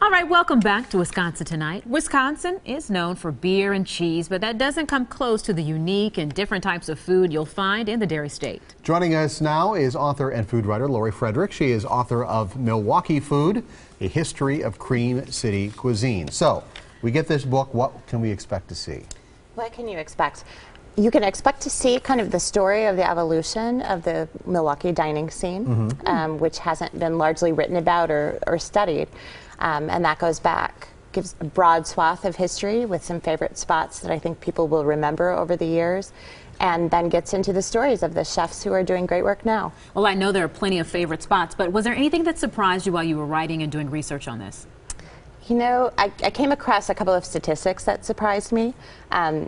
All right, welcome back to Wisconsin Tonight. Wisconsin is known for beer and cheese, but that doesn't come close to the unique and different types of food you'll find in the Dairy State. Joining us now is author and food writer Lori Fredrich. She is author of Milwaukee Food, A History of Cream City Cuisine. So, we get this book, what can we expect to see? What can you expect? You can expect to see kind of the story of the evolution of the Milwaukee dining scene, which hasn't been largely written about or studied. And that goes back, gives a broad swath of history with some favorite spots that I think people will remember over the years, and then gets into the stories of the chefs who are doing great work now. Well, I know there are plenty of favorite spots, but was there anything that surprised you while you were writing and doing research on this? You know, I came across a couple of statistics that surprised me.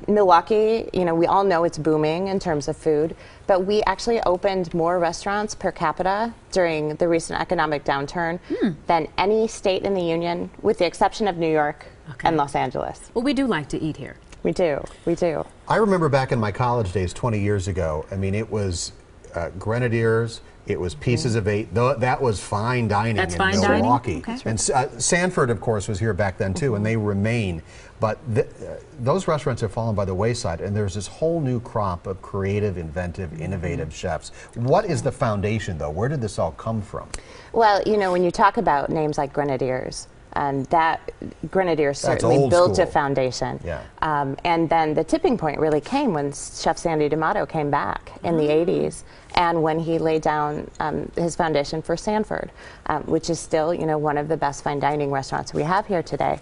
Milwaukee, you know, we all know it's booming in terms of food, but we actually opened more restaurants per capita during the recent economic downturn than any state in the union, with the exception of New York and Los Angeles. Well, we do like to eat here. We do, we do. I remember back in my college days 20 years ago, I mean, it was Grenadiers, it was Pieces of Eight. That was fine dining in Milwaukee. Okay. And Sanford, of course, was here back then too, and they remain. But those restaurants have fallen by the wayside, and there's this whole new crop of creative, inventive, innovative chefs. What is the foundation, though? Where did this all come from? Well, you know, when you talk about names like Grenadiers, that Grenadiers certainly built a foundation. Yeah. And then the tipping point really came when Chef Sandy D'Amato came back in the 80s, and when he laid down his foundation for Sanford, which is still, you know, one of the best fine dining restaurants we have here today.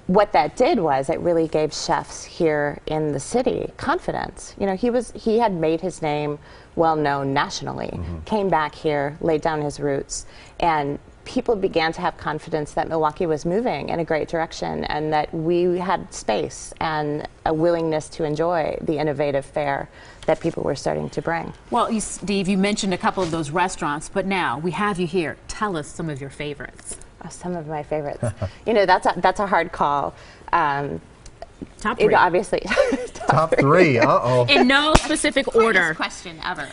What that did was it really gave chefs here in the city confidence. You know, he had made his name well known nationally, came back here, laid down his roots, and people began to have confidence that Milwaukee was moving in a great direction, and that we had space and a willingness to enjoy the innovative fare that people were starting to bring. Well, Steve, you mentioned a couple of those restaurants, but now we have you here. Tell us some of your favorites. Oh, some of my favorites. You know, that's a hard call. Top three. Obviously. Top three. Uh-oh. In no specific order. Question ever.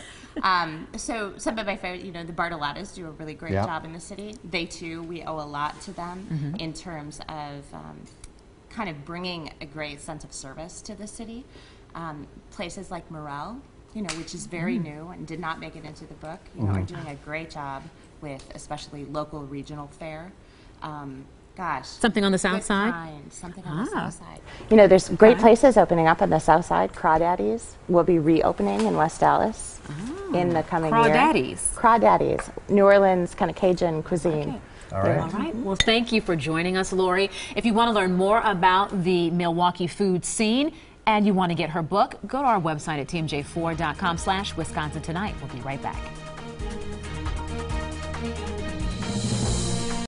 So some of my favorite, you know, the Bartolettas do a really great job in the city. They too, we owe a lot to them in terms of kind of bringing a great sense of service to the city. Places like Morel, you know, which is very new and did not make it into the book, you know, are doing a great job with especially local regional fare. Gosh. Something on the south side? Something on the south side. You know, there's great places opening up on the south side. Crawdaddy's will be reopening in West Dallas in the coming year. Crawdaddy's? Crawdaddy's. New Orleans kind of Cajun cuisine. All right. All right. Well, thank you for joining us, Lori. If you want to learn more about the Milwaukee food scene and you want to get her book, go to our website at tmj4.com/Wisconsin Tonight. We'll be right back.